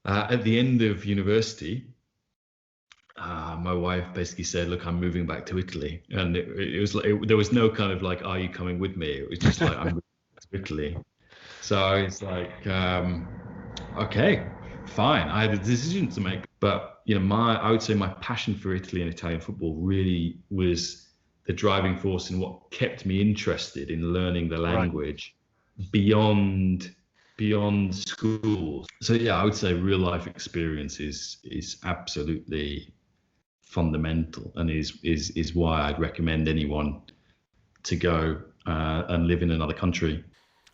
At the end of university, my wife basically said, "Look, I'm moving back to Italy," and it was like there was no kind of like, "Are you coming with me?" It was just like, "I'm moving back to Italy." So it's like, okay, fine. I had a decision to make, but I would say my passion for Italy and Italian football really was the driving force in what kept me interested in learning the Right. language beyond schools. So yeah, I would say real life experience is absolutely fundamental, and is why I'd recommend anyone to go and live in another country.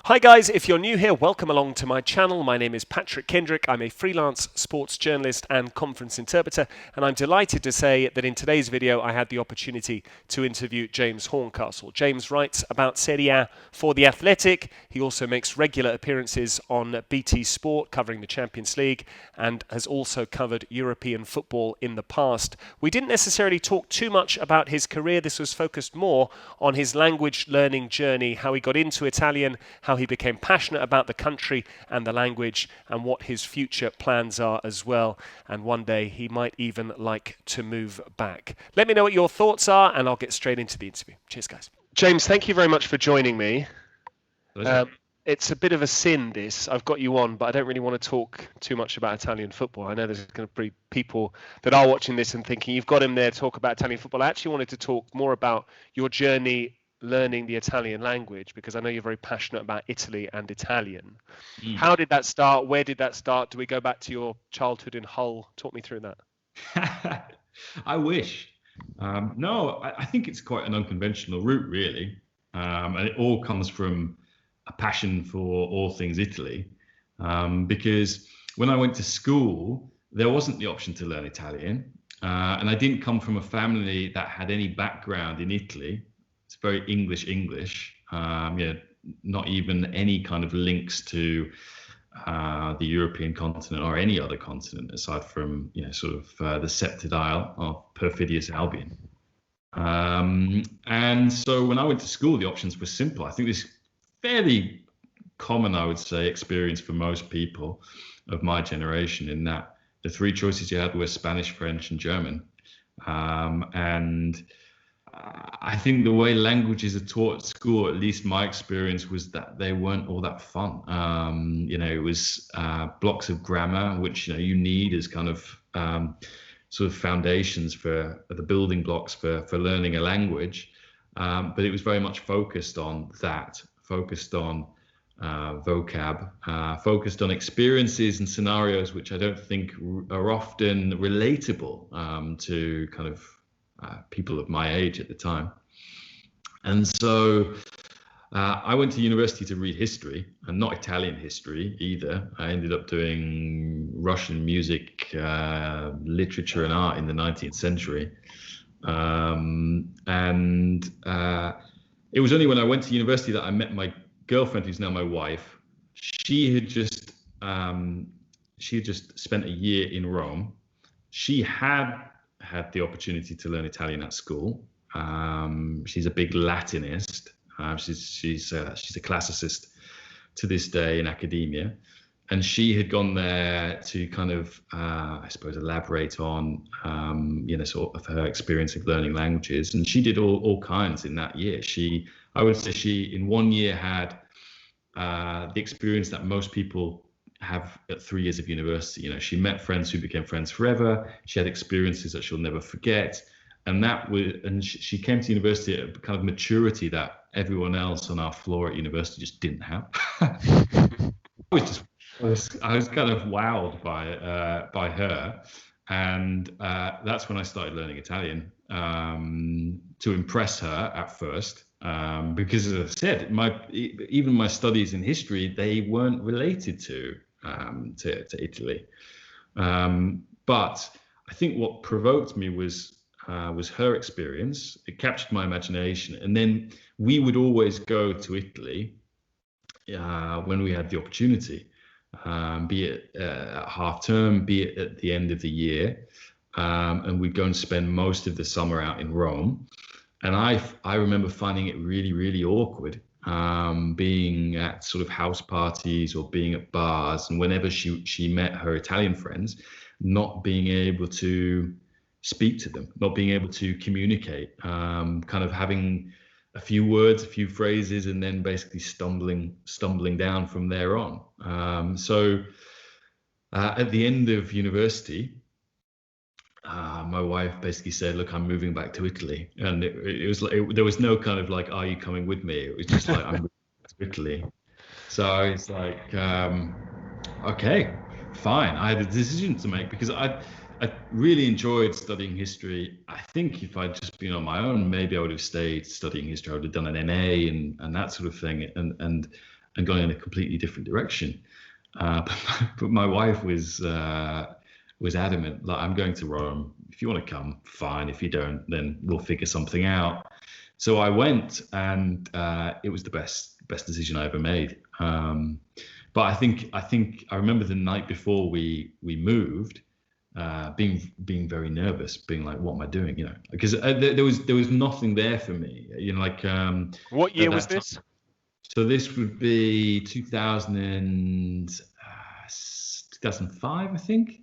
Hi guys, if you're new here, welcome along to my channel. My name is Patrick Kendrick. I'm a freelance sports journalist and conference interpreter, and I'm delighted to say that in today's video I had the opportunity to interview James Horncastle. James writes about Serie A for The Athletic. He also makes regular appearances on BT Sport covering the Champions League and has also covered European football in the past. We didn't necessarily talk too much about his career. This was focused more on his language learning journey, how he got into Italian, how he became passionate about the country and the language, and what his future plans are as well. And one day he might even like to move back. Let me know what your thoughts are, and I'll get straight into the interview. Cheers, guys. James, thank you very much for joining me. It's a bit of a sin, this. I've got you on, but I don't really want to talk too much about Italian football. I know there's going to be people that are watching this and thinking, you've got him there to talk about Italian football. I actually wanted to talk more about your journey learning the Italian language, because I know you're very passionate about Italy and Italian. How did that start? Where did that start? Do we go back to your childhood in Hull? Talk me through that. I wish. No, I think it's quite an unconventional route, really. And it all comes from a passion for all things Italy. Because when I went to school, there wasn't the option to learn Italian. And I didn't come from a family that had any background in Italy. It's very English. Not even any kind of links to the European continent or any other continent aside from the Sceptred Isle of perfidious Albion. And so when I went to school, the options were simple. I think this fairly common, I would say, experience for most people of my generation, in that the three choices you had were Spanish, French, and German. And I think the way languages are taught at school, at least my experience, was that they weren't all that fun. It was blocks of grammar, which you need as kind of sort of foundations for the building blocks for learning a language. But it was very much focused on that, focused on vocab, focused on experiences and scenarios which I don't think are often relatable to kind of people of my age at the time. And so I went to university to read history, and not Italian history either. I ended up doing Russian music, literature and art in the 19th century. It was only when I went to university that I met my girlfriend, who's now my wife. She had just spent a year in Rome. She had the opportunity to learn Italian at school. She's a big Latinist. She's a classicist to this day in academia, and she had gone there to kind of I suppose elaborate on sort of her experience of learning languages. And she did all kinds in that year. I would say she in 1 year had the experience that most people have at 3 years of university. She met friends who became friends forever. She had experiences that she'll never forget, and she came to university at a kind of maturity that everyone else on our floor at university just didn't have. I was kind of wowed by her, and that's when I started learning Italian to impress her at first. Because, as I said, even my studies in history, they weren't related to Italy. But I think what provoked me was her experience. It captured my imagination, and then we would always go to Italy when we had the opportunity, be it at half term, be it at the end of the year, and we'd go and spend most of the summer out in Rome. And I remember finding it really, really awkward being at sort of house parties or being at bars, and whenever she met her Italian friends, not being able to speak to them, not being able to communicate, kind of having a few words, a few phrases, and then basically stumbling down from there on. So at the end of university, my wife basically said, "Look, I'm moving back to Italy," and it was like there was no kind of like, "Are you coming with me?" It was just like, "I'm moving back to Italy." So it's like, okay, fine. I had a decision to make because I really enjoyed studying history. I think if I'd just been on my own, maybe I would have stayed studying history. I would have done an MA and that sort of thing, and gone in a completely different direction. But my wife was adamant, like, I'm going to Rome. If you want to come, fine. If you don't, then we'll figure something out. So I went, and it was the best decision I ever made. But I think I remember the night before we moved, being very nervous, being like, what am I doing? You know, because there was nothing there for me. You know, like what year was this? So this would be 2005, I think.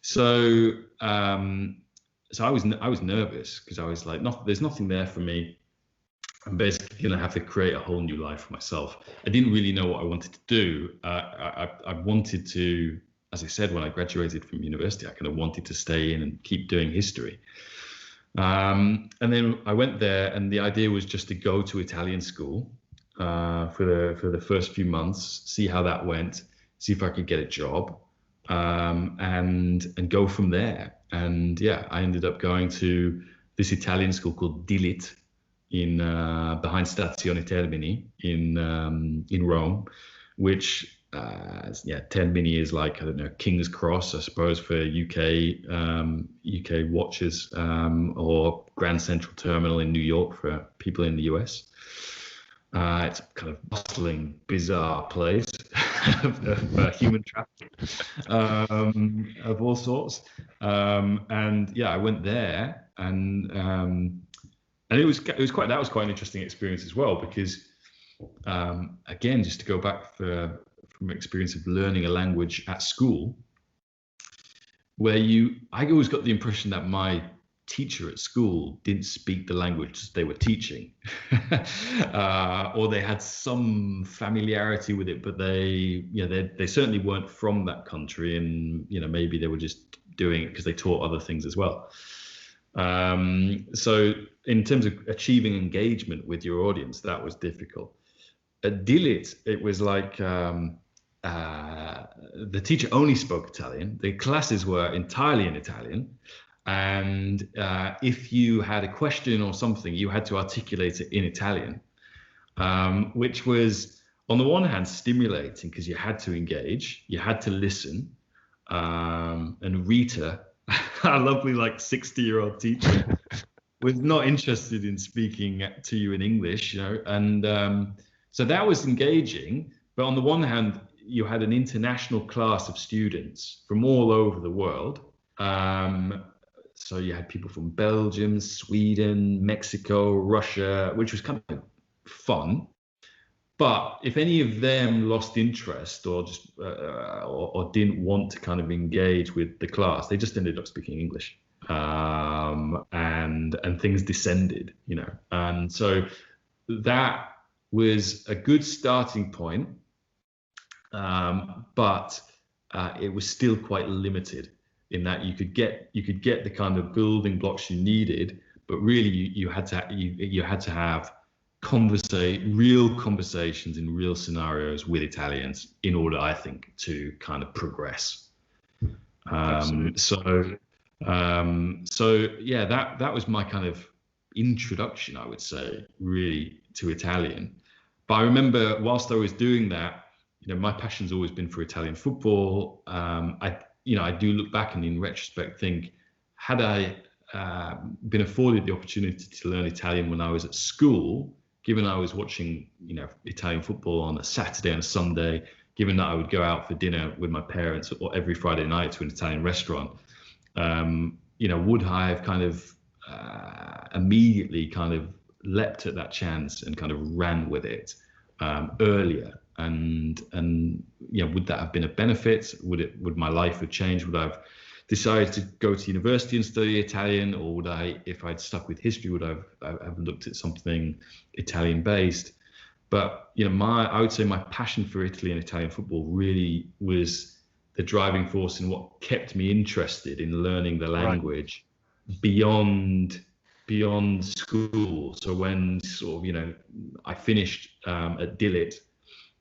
So so I was nervous because I was like, there's nothing there for me. I'm basically going to have to create a whole new life for myself. I didn't really know what I wanted to do. I wanted to, as I said, when I graduated from university, I kind of wanted to stay in and keep doing history. And then I went there, and the idea was just to go to Italian school for the first few months, see how that went, see if I could get a job, and go from there. And yeah, I ended up going to this Italian school called Dilit in behind Stazione Termini in Rome, which Termini is like, I don't know, King's Cross, I suppose, for UK watchers, or Grand Central Terminal in New York for people in the US. It's a kind of bustling, bizarre place of human trafficking of all sorts. And yeah, I went there, and it was quite an interesting experience as well, because again, just to go back from experience of learning a language at school, where I always got the impression that my teacher at school didn't speak the language they were teaching, or they had some familiarity with it, but they certainly weren't from that country, and maybe they were just doing it because they taught other things as well. So in terms of achieving engagement with your audience, that was difficult. At Dilit, it was like the teacher only spoke Italian. The classes were entirely in Italian. And if you had a question or something, you had to articulate it in Italian, which was, on the one hand, stimulating because you had to engage, you had to listen. And Rita, our lovely 60-year-old teacher, was not interested in speaking to you in English, and so that was engaging. But on the one hand, you had an international class of students from all over the world. So you had people from Belgium, Sweden, Mexico, Russia, which was kind of fun. But if any of them lost interest or just or didn't want to kind of engage with the class, they just ended up speaking English, and things descended, And so that was a good starting point, but it was still quite limited in that you could get the kind of building blocks you needed, but really you had to have real conversations in real scenarios with Italians in order, I think, to kind of progress. So yeah, that was my kind of introduction, I would say, really, to Italian. But I remember whilst I was doing that, my passion's always been for Italian football. I do look back and in retrospect think, had I been afforded the opportunity to learn Italian when I was at school, given I was watching, Italian football on a Saturday and a Sunday, given that I would go out for dinner with my parents or every Friday night to an Italian restaurant, would I have kind of immediately kind of leapt at that chance and kind of ran with it earlier. And would that have been a benefit? Would my life have changed? Would I have decided to go to university and study Italian, or would I, if I'd stuck with history, would I have looked at something Italian based? But I would say my passion for Italy and Italian football really was the driving force in what kept me interested in learning the language beyond school. So when I finished at Dillit,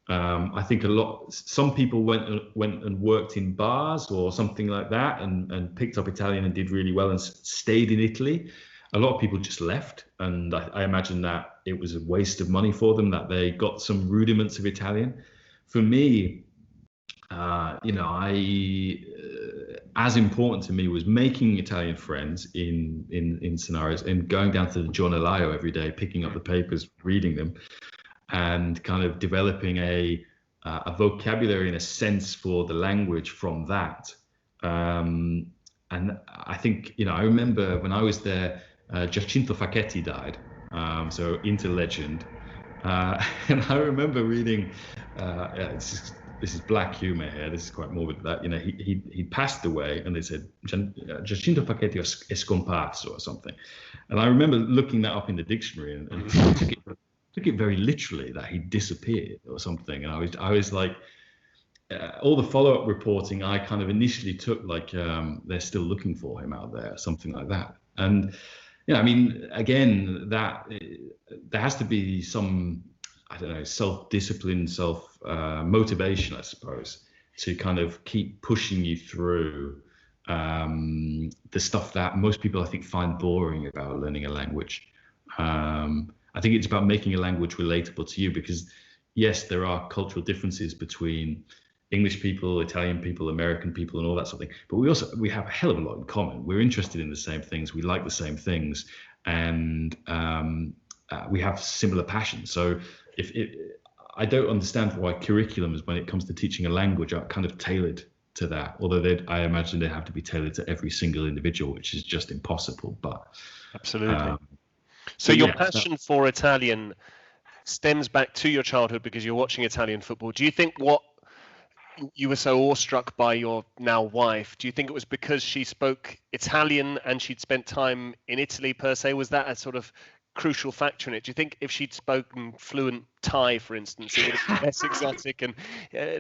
I think some people went and worked in bars or something like that and picked up Italian and did really well and stayed in Italy. A lot of people just left, and I imagine that it was a waste of money for them, that they got some rudiments of Italian. For me, as important to me was making Italian friends in scenarios and going down to the giornalaio every day, picking up the papers, reading them, and kind of developing a vocabulary and a sense for the language from that. And I think, I remember when I was there, Giacinto Facchetti died, so Inter legend. And I remember reading, this is black humor here, this is quite morbid, that he passed away, and they said Giacinto Facchetti è scomparso or something. And I remember looking that up in the dictionary and took it very literally, that he disappeared or something. And I was like, all the follow-up reporting I kind of initially took like they're still looking for him out there, something like that. And again, that there has to be some, I don't know, self-discipline, motivation, I suppose, to kind of keep pushing you through the stuff that most people, I think, find boring about learning a language. I think it's about making a language relatable to you, because yes, there are cultural differences between English people, Italian people, American people, and all that sort of thing. But we have a hell of a lot in common. We're interested in the same things. We like the same things, and we have similar passions. So I don't understand why curriculums, when it comes to teaching a language, are kind of tailored to that. Although I imagine they have to be tailored to every single individual, which is just impossible. But absolutely. So your passion for Italian stems back to your childhood because you're watching Italian football. Do you think what you were so awestruck by your now wife, do you think it was because she spoke Italian and she'd spent time in Italy per se? Was that a sort of crucial factor in it? Do you think if she'd spoken fluent Thai, for instance, it would have been less exotic and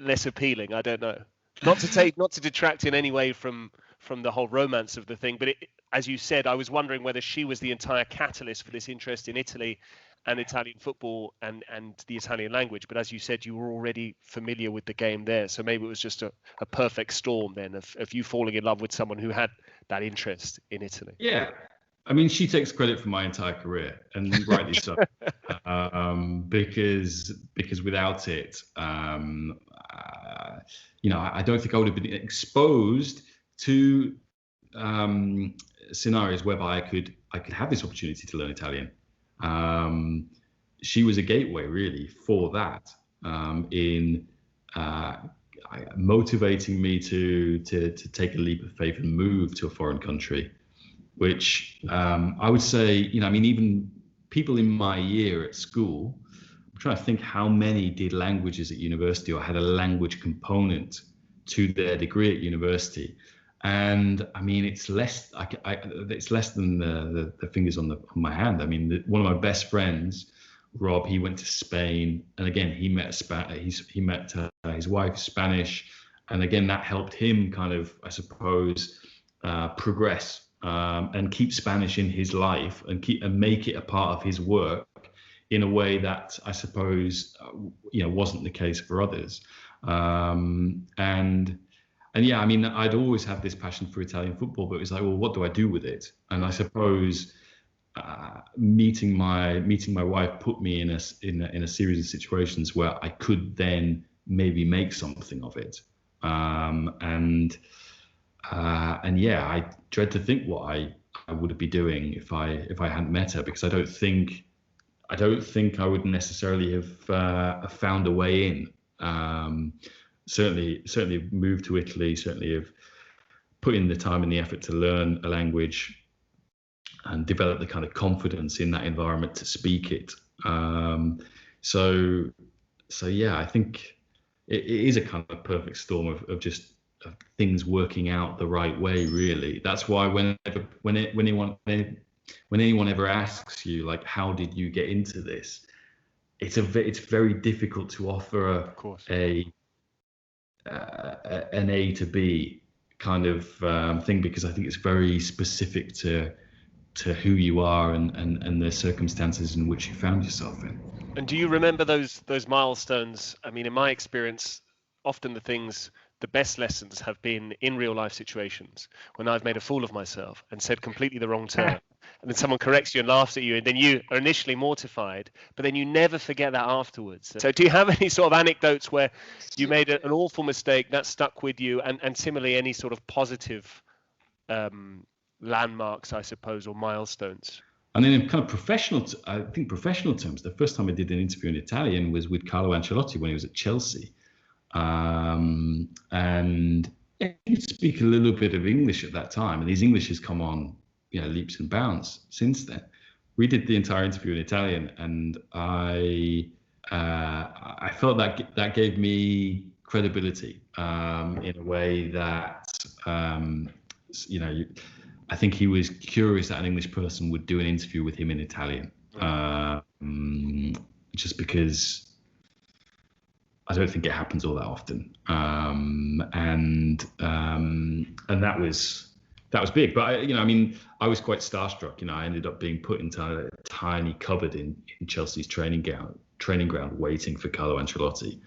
less appealing? I don't know. Not to detract in any way from the whole romance of the thing, but as you said, I was wondering whether she was the entire catalyst for this interest in Italy and Italian football and the Italian language. But as you said, you were already familiar with the game there. So maybe it was just a perfect storm then of you falling in love with someone who had that interest in Italy. Yeah. I mean, she takes credit for my entire career, and rightly so, because without it, I don't think I would have been exposed to scenarios whereby I could have this opportunity to learn Italian. She was a gateway really for that, in motivating me to take a leap of faith and move to a foreign country, which I would say, even people in my year at school, I'm trying to think how many did languages at university or had a language component to their degree at university. And I mean, it's less. It's less than the fingers on my hand. I mean, one of my best friends, Rob, he went to Spain, and again, he met his wife, Spanish, and again, that helped him kind of, I suppose, progress and keep Spanish in his life and make it a part of his work in a way that I suppose wasn't the case for others. And yeah, I mean, I'd always had this passion for Italian football, but it was like, well, what do I do with it? And I suppose meeting my wife put me in a series of situations where I could then maybe make something of it. And yeah, I dread to think what I would be doing if I hadn't met her, because I don't think I would necessarily have found a way in. Certainly moved to Italy, certainly have put in the time and the effort to learn a language. develop the kind of confidence in that environment to speak it. So yeah, I think it is a kind of perfect storm of just of things working out the right way. Really, that's why when anyone ever asks you, like, how did you get into this, it's very difficult to offer an A to B kind of thing, because I think it's very specific to who you are and the circumstances in which you found yourself in. And do you remember those milestones? I mean, in my experience, often the best lessons have been in real life situations when I've made a fool of myself and said completely the wrong term. And then someone corrects you and laughs at you, and then you are initially mortified, but then you never forget that afterwards. So do you have any sort of anecdotes where you made an awful mistake that stuck with you, and similarly any sort of positive landmarks, I suppose, or milestones? And then in kind of professional terms, the first time I did an interview in Italian was with Carlo Ancelotti when he was at Chelsea. And he could speak a little bit of English at that time, and his English has come on, leaps and bounds since then. We did the entire interview in Italian, and I felt that gave me credibility in a way that I think he was curious that an English person would do an interview with him in Italian, just because I don't think it happens all that often, and that was big. But I was quite starstruck. I ended up being put into a tiny cupboard in Chelsea's training ground, waiting for Carlo Ancelotti.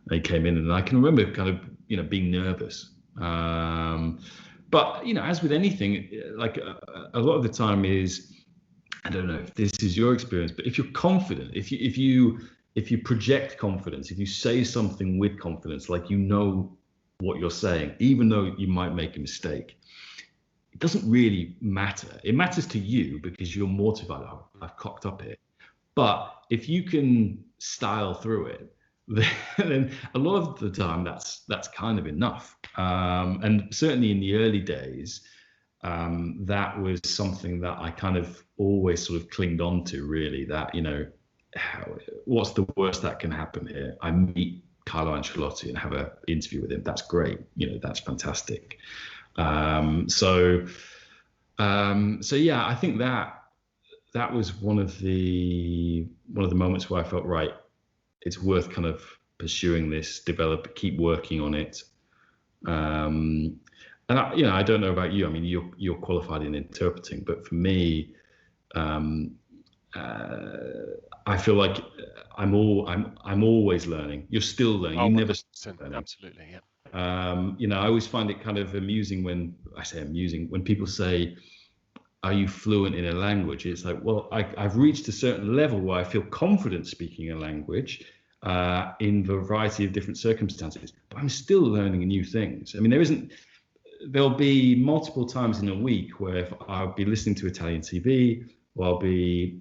And he came in, and I can remember kind of being nervous. But as with anything, like a lot of the time is, I don't know if this is your experience, but if you're confident, if you project confidence, if you say something with confidence, like what you're saying, even though you might make a mistake, it doesn't really matter. It matters to you because you're mortified. Oh, I've cocked up here. But if you can style through it, then a lot of the time that's kind of enough. And certainly in the early days, that was something that I kind of always sort of clinged on to, really, that, what's the worst that can happen here? I meet Carlo Ancelotti and have an interview with him. That's great. That's fantastic. So yeah, I think that was one of the moments where I felt, right, it's worth kind of pursuing this, keep working on it. And I don't know about you. I mean, you're qualified in interpreting, but for me, I feel like I'm always learning. You're still learning. You never stop learning. Absolutely, yeah. I always find it kind of amusing when people say, "Are you fluent in a language?" It's like, well, I've reached a certain level where I feel confident speaking a language in a variety of different circumstances, but I'm still learning new things. I mean, there'll be multiple times in a week where I'll be listening to Italian TV, or I'll be,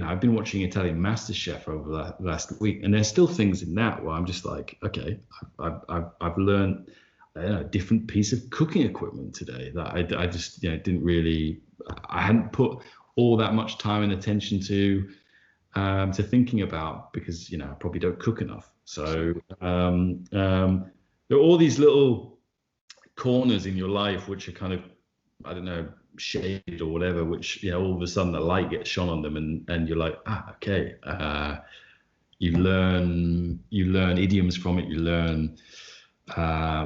I've been watching Italian MasterChef over the last week, and there's still things in that where I'm just like, okay, I've learned a different piece of cooking equipment today that I just didn't really, I hadn't put all that much time and attention to thinking about, because I probably don't cook enough. So there are all these little corners in your life which are kind of, I don't know, shaded or whatever, which all of a sudden the light gets shone on them, and you're like, okay. You learn idioms from it. You learn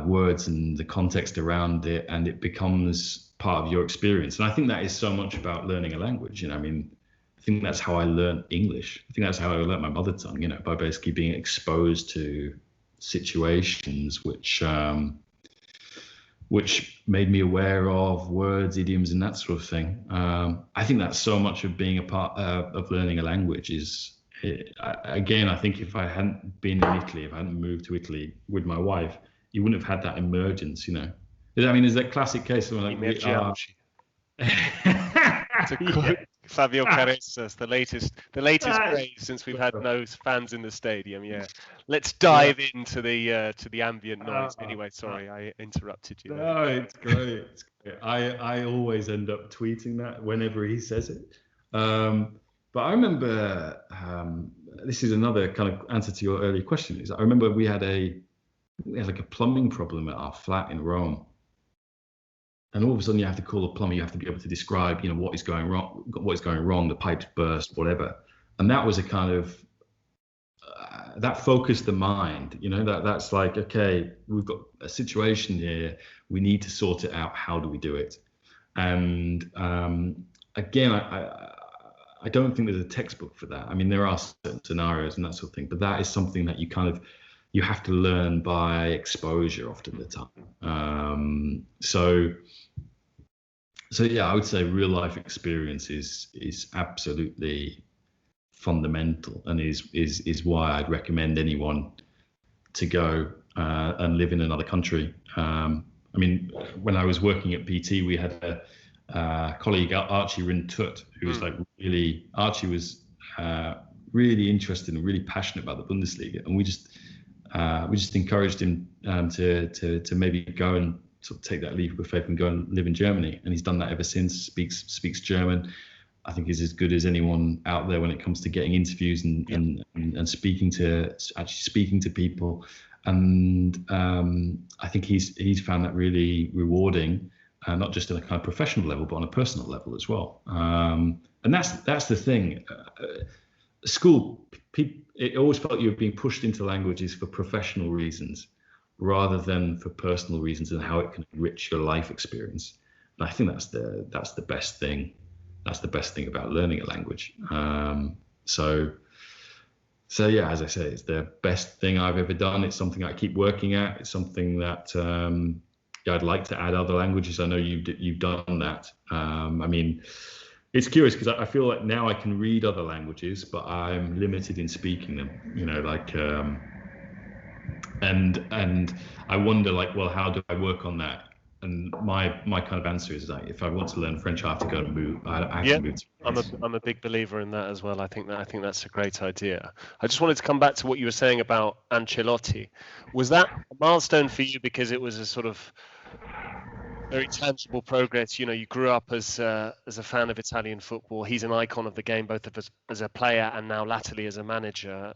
words and the context around it, and it becomes part of your experience. And I think that is so much about learning a language. I mean, I think that's how I learned English. I think that's how I learned my mother tongue. By basically being exposed to situations which made me aware of words, idioms, and that sort of thing. I think that's so much of being a part of learning a language again, I think if I hadn't been in Italy, if I hadn't moved to Italy with my wife, you wouldn't have had that emergence, I mean, there's that classic case of like, it's a Fabio Carreras, the latest Ah, craze since we've had no fans in the stadium. Yeah, let's yeah. dive into the ambient noise. Anyway, Uh, sorry, I interrupted you there. no, it's great. It's great. I always end up tweeting that whenever he says it. But I remember this is another kind of answer to your earlier question. Is I remember we had like a plumbing problem at our flat in Rome. And all of a sudden, you have to call a plumber. You have to be able to describe, what is going wrong. The pipes burst, whatever. And that was a kind of that focused the mind. That's like, okay, we've got a situation here. We need to sort it out. How do we do it? And again, I don't think there's a textbook for that. I mean, there are certain scenarios and that sort of thing, but that is something that you have to learn by exposure often the time. So yeah, I would say real life experience is absolutely fundamental, and is why I'd recommend anyone to go and live in another country. I mean, when I was working at BT, we had a colleague, Archie Rintut, who was Archie was really interested and really passionate about the Bundesliga, and we just encouraged him to maybe go and sort of take that leap of faith and go and live in Germany, and he's done that ever since. Speaks German. I think he's as good as anyone out there when it comes to getting interviews and speaking to people. And I think he's found that really rewarding, not just on a kind of professional level, but on a personal level as well. And that's the thing. School, it always felt you were being pushed into languages for professional reasons, rather than for personal reasons and how it can enrich your life experience. And I think that's the best thing. That's the best thing about learning a language. So yeah, as I say, it's the best thing I've ever done. It's something I keep working at. It's something that I'd like to add other languages. I know you've done that. I mean, it's curious because I feel like now I can read other languages, but I'm limited in speaking them. And I wonder, well, how do I work on that? And my kind of answer is that if I want to learn French, I have to go and move. I have to move to France. I'm a big believer in that as well. I think that's a great idea. I just wanted to come back to what you were saying about Ancelotti. Was that a milestone for you because it was a sort of very tangible progress? You grew up as a fan of Italian football. He's an icon of the game, both as a player and now latterly as a manager.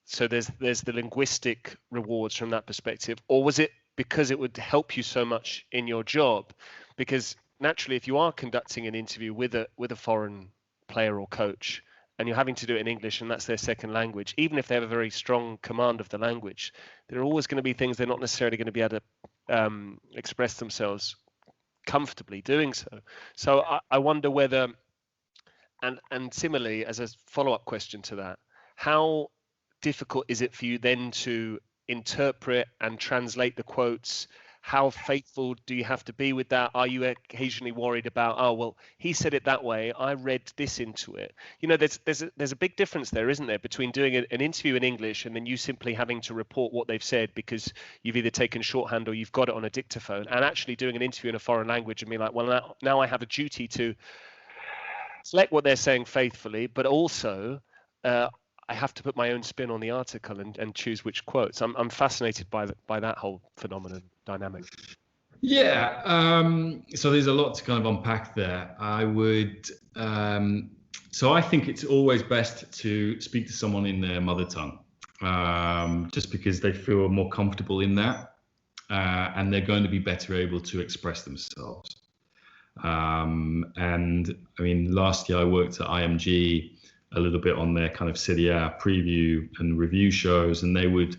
So there's the linguistic rewards from that perspective, or was it because it would help you so much in your job? Because naturally, if you are conducting an interview with a foreign player or coach, and you're having to do it in English, and that's their second language, even if they have a very strong command of the language, there are always going to be things they're not necessarily going to be able to express themselves comfortably doing so. So I wonder whether, and similarly, as a follow-up question to that, how difficult is it for you then to interpret and translate the quotes? How faithful do you have to be with that? Are you occasionally worried about, oh, well, he said it that way, I read this into it? There's a big difference there, isn't there, between doing an interview in English and then you simply having to report what they've said because you've either taken shorthand or you've got it on a dictaphone, and actually doing an interview in a foreign language and being like, well, now I have a duty to select what they're saying faithfully, but also I have to put my own spin on the article and choose which quotes. I'm fascinated by that whole phenomenon dynamic. Yeah. So there's a lot to kind of unpack there. I would. So I think it's always best to speak to someone in their mother tongue, just because they feel more comfortable in that, and they're going to be better able to express themselves. And I mean, last year I worked at IMG a little bit on their kind of Serie A preview and review shows, and they would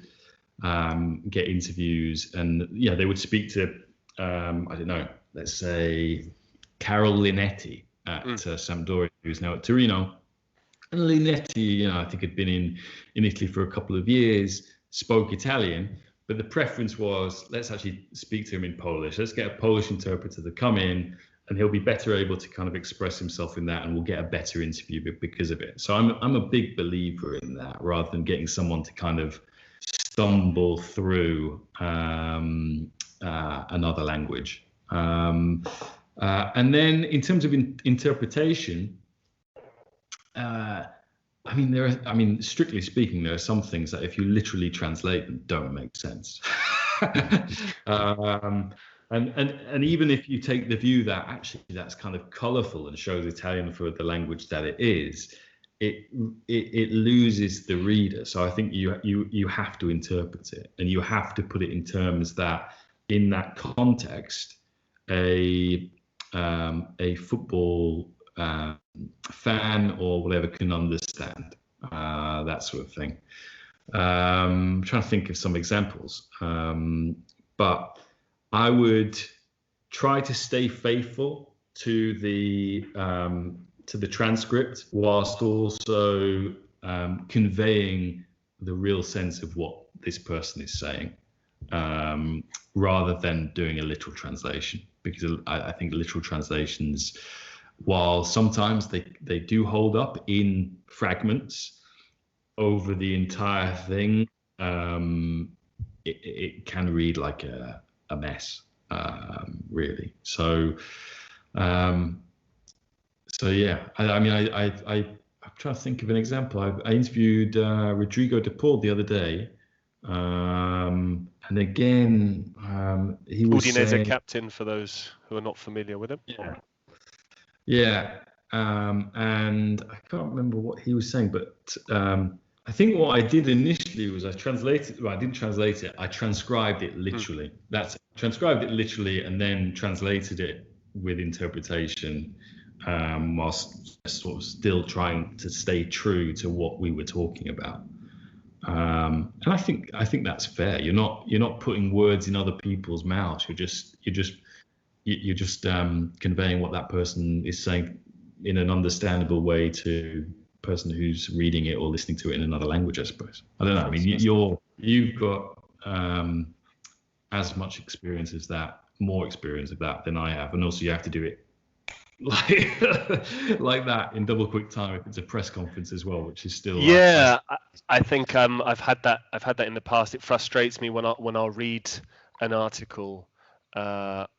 get interviews, and they would speak to I don't know, let's say Carol Linetti at Sampdoria, who's now at Torino. And Linetti, I think had been in Italy for a couple of years, spoke Italian, but the preference was, let's actually speak to him in Polish. Let's get a Polish interpreter to come in, and he'll be better able to kind of express himself in that, and we'll get a better interview because of it. So I'm a big believer in that, rather than getting someone to kind of stumble through another language. And then in terms of interpretation, I mean, strictly speaking, there are some things that if you literally translate them, don't make sense. um, and even if you take the view that actually that's kind of colourful and shows Italian for the language that it is, it loses the reader. So I think you have to interpret it, and you have to put it in terms that, in that context, a football fan or whatever can understand, that sort of thing. I'm trying to think of some examples, but I would try to stay faithful to the transcript, whilst also conveying the real sense of what this person is saying, rather than doing a literal translation. Because I think literal translations, while sometimes they do hold up in fragments over the entire thing, it can read like a mess, really. So yeah, I'm trying to think of an example. I interviewed Rodrigo de Paul the other day, and again, he was Udinese saying, captain, for those who are not familiar with him. Yeah. And I can't remember what he was saying, but I think what I did initially was I didn't translate it. I transcribed it literally. Transcribed it literally and then translated it with interpretation, whilst sort of still trying to stay true to what we were talking about. And I think that's fair. You're not putting words in other people's mouths. You're just conveying what that person is saying in an understandable way to a person who's reading it or listening to it in another language, I suppose. I don't know. I mean, you've got as much experience as that, more experience of that than I have, and also you have to do it like that in double quick time if it's a press conference as well, which is still I think I've had that in the past. It frustrates me when I'll read an article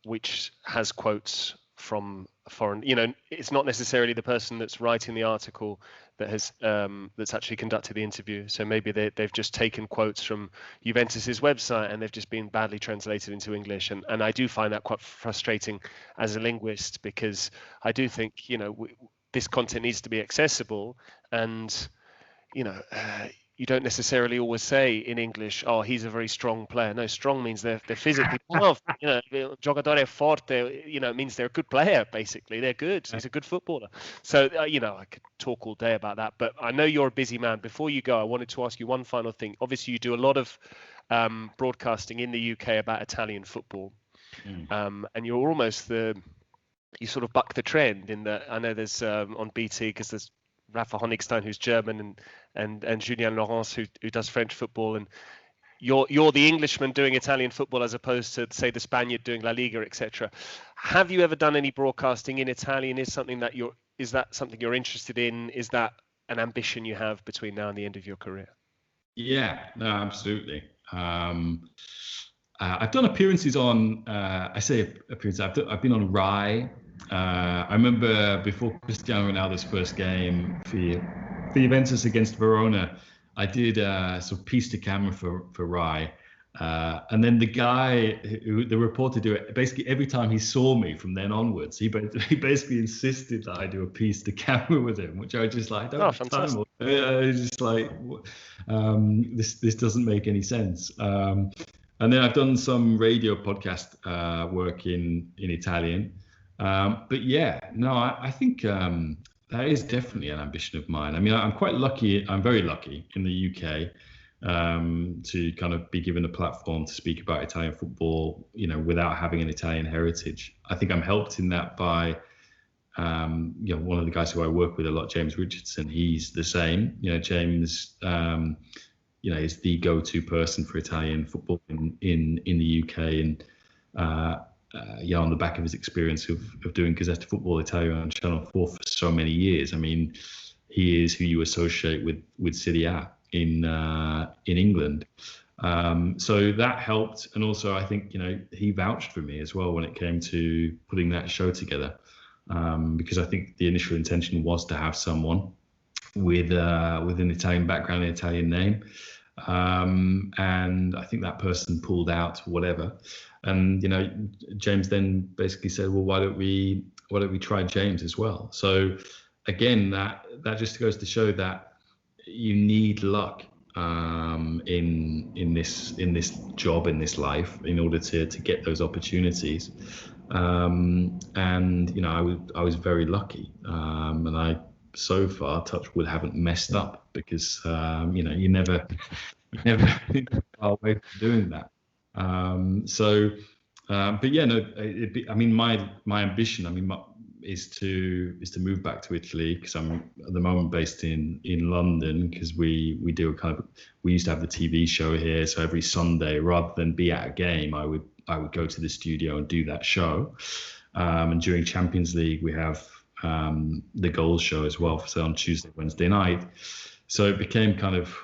which has quotes from foreign, it's not necessarily the person that's writing the article that has that's actually conducted the interview. So maybe they've just taken quotes from Juventus's website and they've just been badly translated into English, and I do find that quite frustrating as a linguist, because I do think this content needs to be accessible, and you don't necessarily always say in English, "Oh, he's a very strong player." No, strong means they're physically tough. Giocatore forte, it means they're a good player. Basically, they're good. He's a good footballer. So, I could talk all day about that. But I know you're a busy man. Before you go, I wanted to ask you one final thing. Obviously, you do a lot of broadcasting in the UK about Italian football, and you're almost you sort of buck the trend in that. I know there's on BT, because there's Rafa Honigstein, who's German, and Julien Laurence, who does French football, and you're the Englishman doing Italian football as opposed to, say, the Spaniard doing La Liga, etc. Have you ever done any broadcasting in Italian? Is that something you're interested in? Is that an ambition you have between now and the end of your career? Yeah, no, absolutely. I've done appearances on. Appearances. I've been on Rai. I remember before Cristiano Ronaldo's first game for Juventus against Verona, I did sort of piece to camera for Rai, and then the reporter do it basically every time he saw me from then onwards. He basically insisted that I do a piece to camera with him, which I was just like, fantastic. Just like, this doesn't make any sense. And then I've done some radio podcast work in Italian. But yeah, no, I think that is definitely an ambition of mine. I mean, I'm quite lucky. I'm very lucky in the UK to kind of be given a platform to speak about Italian football, without having an Italian heritage. I think I'm helped in that by, one of the guys who I work with a lot, James Richardson. He's the same. James, is the go-to person for Italian football in the UK, and on the back of his experience of doing Gazzetta Football Italia on Channel 4 for so many years. I mean, he is who you associate with Serie A in England. So that helped. And also, I think, he vouched for me as well when it came to putting that show together, because I think the initial intention was to have someone with an Italian background, an Italian name. And I think that person pulled out, whatever. And James then basically said, well, why don't we try James as well? So again, that just goes to show that you need luck in this job, in this life, in order to get those opportunities. And I was very lucky, and I so far, touch wood, haven't messed up, because you never far away from doing that. But yeah, no, my ambition, is to move back to Italy, because I'm at the moment based in London, because we do we used to have the TV show here, so every Sunday, rather than be at a game, I would go to the studio and do that show. And during Champions League, we have the goals show as well, so on Tuesday, Wednesday night. So it became kind of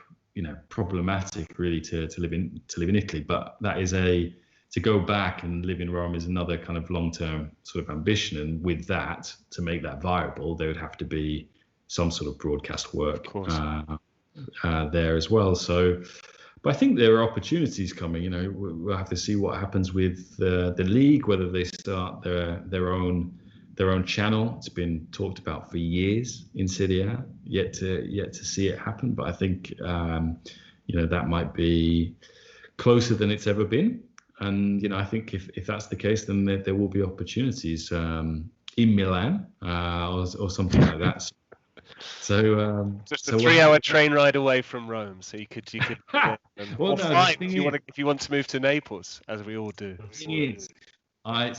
problematic really to live in Italy. But that is to go back and live in Rome is another kind of long-term sort of ambition. And with that, to make that viable, there would have to be some sort of broadcast work there as well. So, but I think there are opportunities coming. We'll have to see what happens with the league, whether they start their own channel. It's been talked about for years in Serie A, yet to see it happen. But I think that might be closer than it's ever been. And I think if that's the case, then there will be opportunities in Milan or something like that. So just a 3-hour train ride away from Rome, so you could well, fly if you want to move to Naples, as we all do. I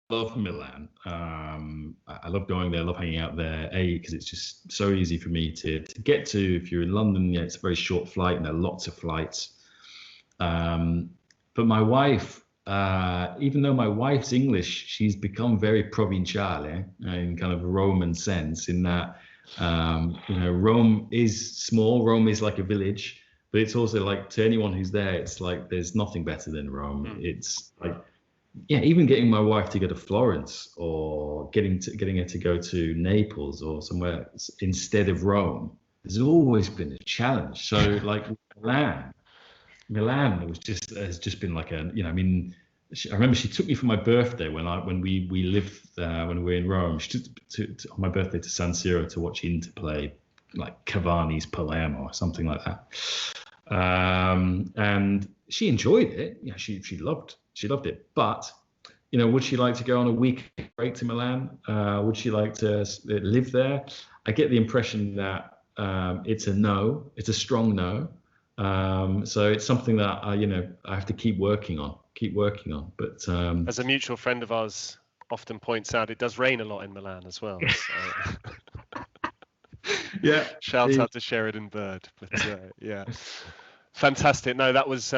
love Milan. I love going there, I love hanging out there, because it's just so easy for me to get to. If you're in London, it's a very short flight, and there are lots of flights. But my wife, even though my wife's English, she's become very provinciale in kind of a Roman sense, in that Rome is small. Rome is like a village, but it's also like, to anyone who's there, it's like there's nothing better than Rome. It's like, even getting my wife to go to Florence, or getting her to go to Naples or somewhere instead of Rome, has always been a challenge. So like Milan has just been like I remember she took me for my birthday when we lived when we were in Rome. She took on my birthday to San Siro to watch Inter play, like Cavani's Palermo or something like that. And she enjoyed it. She loved it. But would she like to go on a week break to Milan? Would she like to live there? I get the impression that it's a no. It's a strong no. So it's something that I have to keep working on. But as a mutual friend of ours often points out, it does rain a lot in Milan as well. So. Yeah. Shout out to Sheridan Bird. But yeah, fantastic. No, that was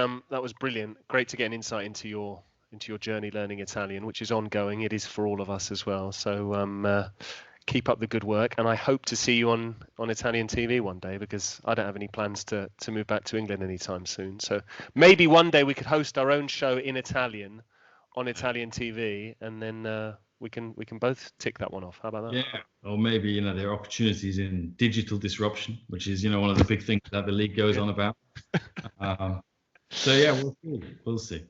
brilliant. Great to get an insight into your journey learning Italian, which is ongoing. It is for all of us as well. So keep up the good work, and I hope to see you on Italian TV one day, because I don't have any plans to move back to England anytime soon. So maybe one day we could host our own show in Italian on Italian TV, and then we can both tick that one off. How about that? Yeah, or maybe there are opportunities in digital disruption, which is one of the big things that the league goes on about. So yeah, we'll see.